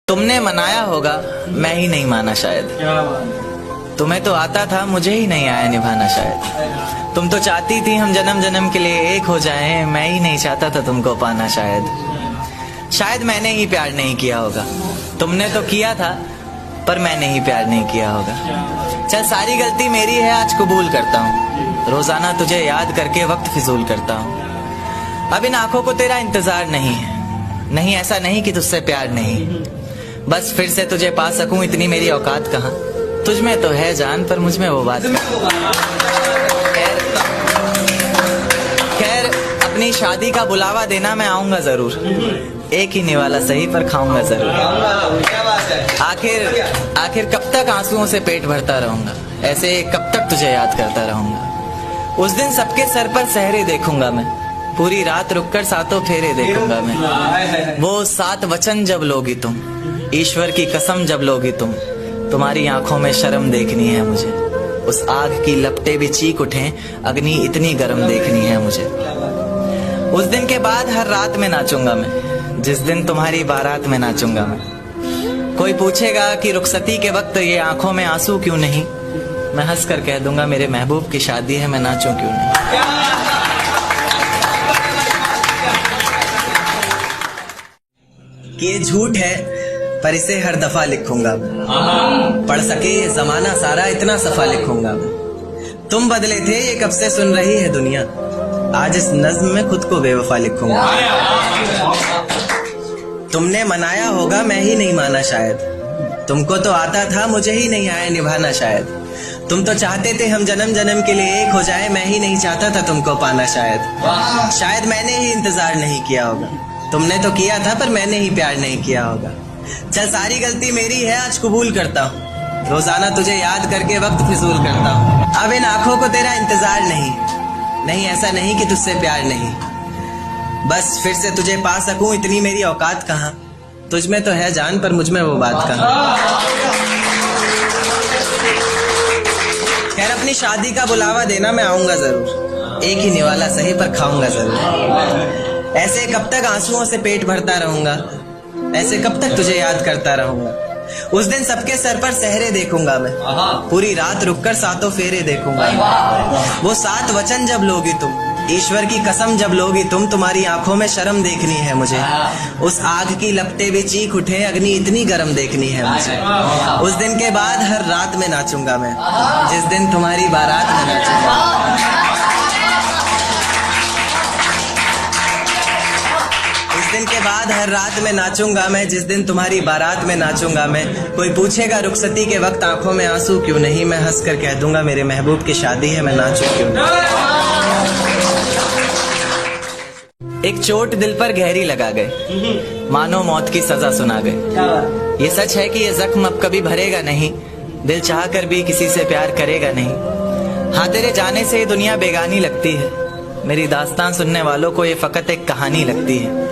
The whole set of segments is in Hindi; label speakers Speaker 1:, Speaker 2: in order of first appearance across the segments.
Speaker 1: तुमने मनाया होगा, मैं ही नहीं माना शायद। तुम्हें तो आता था, मुझे ही नहीं आया निभाना शायद। तुम तो चाहती थी हम जन्म जन्म के लिए एक हो जाएं, मैं ही नहीं चाहता था तुमको पाना शायद मैंने ही प्यार नहीं किया होगा। तुमने तो किया था, पर मैंने ही प्यार नहीं किया होगा। चल सारी गलती मेरी है, आज कबूल करता हूँ। रोजाना तुझे याद करके वक्त फिजूल करता हूँ। अब इन आंखों को तेरा इंतजार नहीं है, नहीं ऐसा नहीं कि तुझसे प्यार नहीं, बस फिर से तुझे पा सकूं इतनी मेरी औकात कहाँ। तुझ में तो है जान, पर मुझ में वो बात। खैर अपनी शादी का बुलावा देना मैं आऊंगा जरूर। एक ही निवाला सही, पर खाऊंगा जरूर। आखिर कब तक आंसुओं से पेट भरता रहूंगा, ऐसे कब तक तुझे याद करता रहूंगा। उस दिन सबके सर पर सहरे देखूंगा मैं, पूरी रात रुककर सातों फेरे देखूंगा मैं। वो 7 वचन जब लोगी तुम, ईश्वर की कसम जब लोगी तुम, तुम्हारी आंखों में शर्म देखनी है मुझे। उस आग की लपटें भी चीख उठें, अग्नि इतनी गर्म देखनी है मुझे। उस दिन के बाद हर रात में नाचूंगा मैं, जिस दिन तुम्हारी बारात में नाचूंगा मैं। कोई पूछेगा कि रुखसती के वक्त ये आंखों में आंसू क्यों नहीं, मैं हंस कर कह दूंगा मेरे महबूब की शादी है, मैं नाचूं क्यों नहीं। कि ये झूठ है, पर इसे हर दफा लिखूंगा मैं। पढ़ सके ये जमाना सारा, इतना सफा लिखूंगा मैं। तुम बदले थे ये कब से सुन रही है दुनिया, आज इस नज्म में खुद को बेवफा लिखूंगा। तुमने मनाया होगा, मैं ही नहीं माना शायद। तुमको तो आता था, मुझे ही नहीं आया निभाना शायद। तुम तो चाहते थे हम जन्म जन्म के लिए एक हो जाए, मैं ही नहीं चाहता था तुमको पाना शायद मैंने ही इंतजार नहीं किया होगा। तुमने तो किया था, पर मैंने ही प्यार नहीं किया होगा। चल सारी गलती मेरी है, आज कबूल करता हूँ। रोजाना तुझे याद करके वक्त फिजूल करता हूँ। अब इन आंखों को तेरा इंतजार नहीं, नहीं ऐसा नहीं कि तुझसे प्यार नहीं, बस फिर से तुझे पा सकूं इतनी मेरी औकात कहाँ। तुझ में तो है जान, पर मुझ में वो बात कहाँ। खैर अपनी शादी का बुलावा देना मैं आऊंगा जरूर। एक ही निवाला सही, पर खाऊंगा जरूर। ऐसे कब तक आंसुओं से पेट भरता रहूंगा, ऐसे कब तक तुझे याद करता रहूंगा। उस दिन सबके सर पर सहरे देखूंगा मैं, पूरी रात रुककर सातों फेरे देखूंगा। वो 7 वचन जब लोगी तुम, ईश्वर की कसम जब लोगी तुम, तुम्हारी आंखों में शर्म देखनी है मुझे। उस आग की लपटें भी चीख उठे, अग्नि इतनी गर्म देखनी है मुझे। उस दिन के बाद हर रात में नाचूंगा मैं, जिस दिन तुम्हारी बारात में नाचूंगा। दिन के बाद हर रात में नाचूंगा मैं, जिस दिन तुम्हारी बारात में नाचूंगा मैं। कोई पूछेगा रुखसती के वक्त आंखों में आंसू क्यों नहीं, मैं हंस कर कह दूंगा मेरे महबूब की शादी है, मैं नाचूं क्यों नहीं। एक चोट दिल पर गहरी लगा गए, मानो मौत की सजा सुना गए। ये सच है कि ये जख्म अब कभी भरेगा नहीं, दिल चाह कर भी किसी से प्यार करेगा नहीं। हाँ तेरे जाने से ये दुनिया बेगानी लगती है, मेरी दास्तान सुनने वालों को ये फकत एक कहानी लगती है।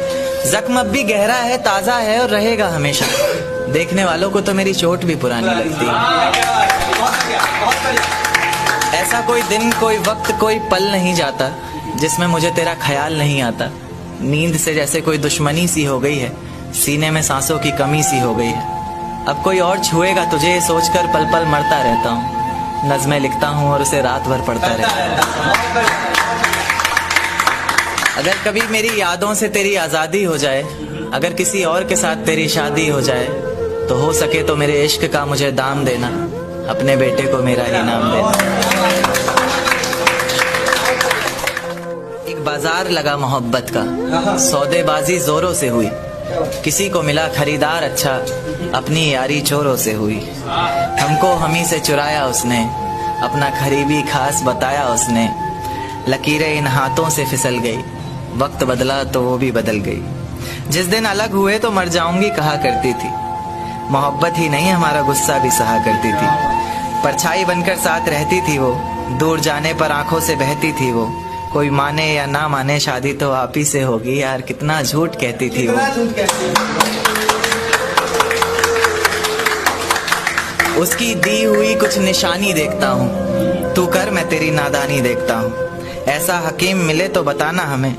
Speaker 1: जख्म अब भी गहरा है, ताजा है और रहेगा हमेशा, देखने वालों को तो मेरी चोट भी पुरानी लगती है। ऐसा कोई दिन, कोई वक्त, कोई पल नहीं जाता जिसमें मुझे तेरा ख्याल नहीं आता। नींद से जैसे कोई दुश्मनी सी हो गई है, सीने में सांसों की कमी सी हो गई है। अब कोई और छुएगा तुझे, ये सोचकर पल पल मरता रहता हूँ। नज़्में लिखता हूँ और उसे रात भर पढ़ता रहता हूँ। अगर कभी मेरी यादों से तेरी आज़ादी हो जाए, अगर किसी और के साथ तेरी शादी हो जाए, तो हो सके तो मेरे इश्क का मुझे दाम देना, अपने बेटे को मेरा ही नाम देना। एक बाजार लगा मोहब्बत का, सौदेबाजी जोरों से हुई। किसी को मिला खरीदार अच्छा, अपनी यारी चोरों से हुई। हमको हमी से चुराया उसने, अपना करीबी खास बताया उसने। लकीरें इन हाथों से फिसल गई, वक्त बदला तो वो भी बदल गई। जिस दिन अलग हुए तो मर जाऊंगी कहा करती थी, मोहब्बत ही नहीं हमारा गुस्सा भी सहा करती थी। परछाई बनकर साथ रहती थी वो, दूर जाने पर आंखों से बहती थी वो। कोई माने या ना माने शादी तो आप ही से होगी, यार कितना झूठ कहती थी वो। उसकी दी हुई कुछ निशानी देखता हूँ, तू कर मैं तेरी नादानी देखता हूँ। ऐसा हकीम मिले तो बताना हमें,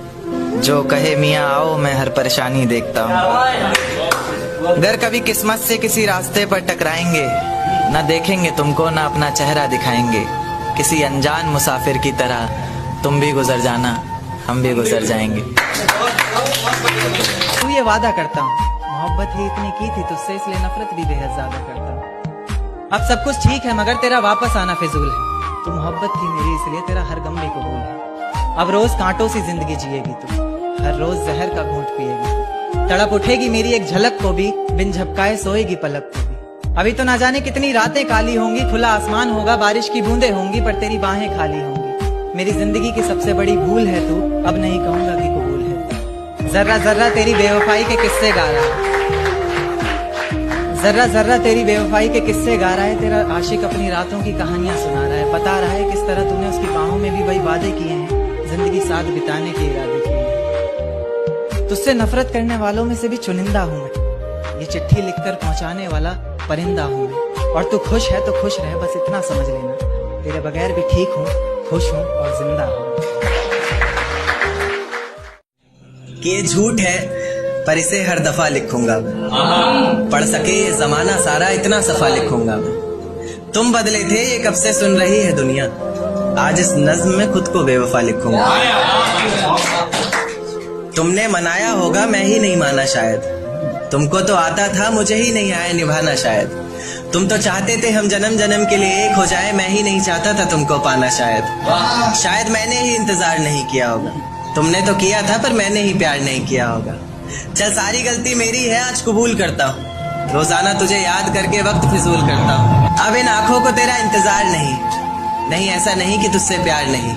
Speaker 1: जो कहे मियाँ आओ मैं हर परेशानी देखता हूँ। अगर कभी किस्मत से किसी रास्ते पर टकराएंगे, ना देखेंगे तुमको, ना अपना चेहरा दिखाएंगे। किसी अनजान मुसाफिर की तरह तुम भी गुजर जाना, हम भी गुजर जाएंगे। तू ये वादा करता हूँ, मोहब्बत ही इतनी की थी तुझसे, इसलिए नफरत भी बेहद ज्यादा करता हूँ। अब सब कुछ ठीक है मगर तेरा वापस आना फिजूल है। तू मोहब्बत थी मेरी इसलिए तेरा हर गम भी कबूल है। अब रोज कांटों सी जिंदगी जिएगी तू, हर रोज जहर का घूंट पिएगी तू। तड़प उठेगी मेरी एक झलक को भी, बिन झपकाए सोएगी पलक को भी। अभी तो ना जाने कितनी रातें काली होंगी, खुला आसमान होगा, बारिश की बूंदें होंगी, पर तेरी बाहें खाली होंगी। मेरी जिंदगी की सबसे बड़ी भूल है तू, अब नहीं कहूंगा कि कबूल है। जर्रा जर्रा तेरी बेवफाई के किस्से गा रहा है, जर्रा जर्रा तेरी बेवफाई के किस्से गा रहा है। तेरा आशिक अपनी रातों की कहानियां सुना रहा है, बता रहा है किस तरह तूने उसकी बाहों में भी वही वादे किए हैं, जिंदगी साथ बिताने के इरादे किए हैं। तुझसे नफरत करने वालों में से भी चुनिंदा हूं मैं, ये चिट्ठी लिखकर पहुंचाने वाला परिंदा हूं मैं। और तू खुश है तो खुश रह, बस इतना समझ लेना, तेरे बगैर भी ठीक हूं, खुश हूं और जिंदा हूं। कि ये झूठ है पर इसे हर दफा लिखूंगा मैं, पढ़ सके ये जमाना सारा इतना सफा लिखूंगा मैं। तुम बदले थे ये कब से सुन रही है दुनिया, आज इस नज्म में खुद को बेवफा लिखूंगा। तुमने मनाया होगा मैं ही नहीं माना शायद, तुमको तो आता था मुझे ही नहीं आया निभाना शायद। तुम तो चाहते थे हम जन्म जन्म के लिए एक हो जाए, मैं ही नहीं चाहता था तुमको पाना शायद। शायद मैंने ही इंतजार नहीं किया होगा, तुमने तो किया था पर मैंने ही प्यार नहीं किया होगा। चल सारी गलती मेरी है आज कबूल करता हूँ, रोजाना तुझे याद करके वक्त फिजूल करता हूँ। अब इन आंखों को तेरा इंतजार नहीं, ऐसा नहीं कि तुझसे प्यार नहीं,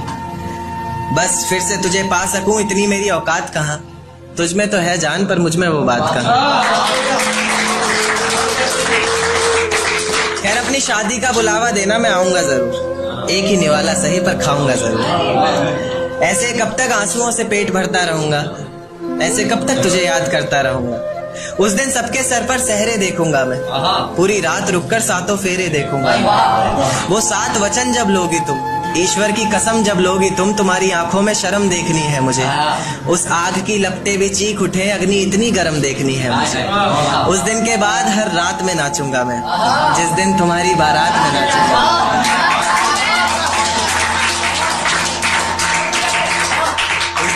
Speaker 1: बस फिर से तुझे पा सकूं इतनी मेरी औकात कहाँ। तुझ में तो है जान पर मुझ में वो बात कहाँ। खैर अपनी शादी का बुलावा देना मैं आऊंगा जरूर, एक ही निवाला सही पर खाऊंगा जरूर। ऐसे कब तक आंसुओं से पेट भरता रहूंगा, ऐसे कब तक तुझे याद करता रहूंगा। उस दिन सबके सर पर सहरे देखूंगा मैं, पूरी रात रुककर सातों फेरे देखूंगा। वो 7 वचन जब लोगी तुम, ईश्वर की कसम जब लोगी तुम, तुम्हारी आंखों में शर्म देखनी है मुझे। उस आग की लपटें भी चीख उठे, अग्नि इतनी गर्म देखनी है मुझे। उस दिन के बाद हर रात में नाचूंगा मैं, जिस दिन तुम्हारी बारात में नाचूंगा।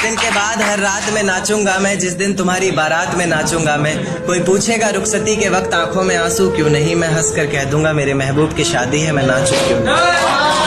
Speaker 1: दिन के बाद हर रात में नाचूंगा मैं, जिस दिन तुम्हारी बारात में नाचूंगा मैं। कोई पूछेगा रुखसती के वक्त आंखों में आंसू क्यों नहीं, मैं हंस कर कह दूंगा मेरे महबूब की शादी है, मैं नाचूं क्यों नहीं।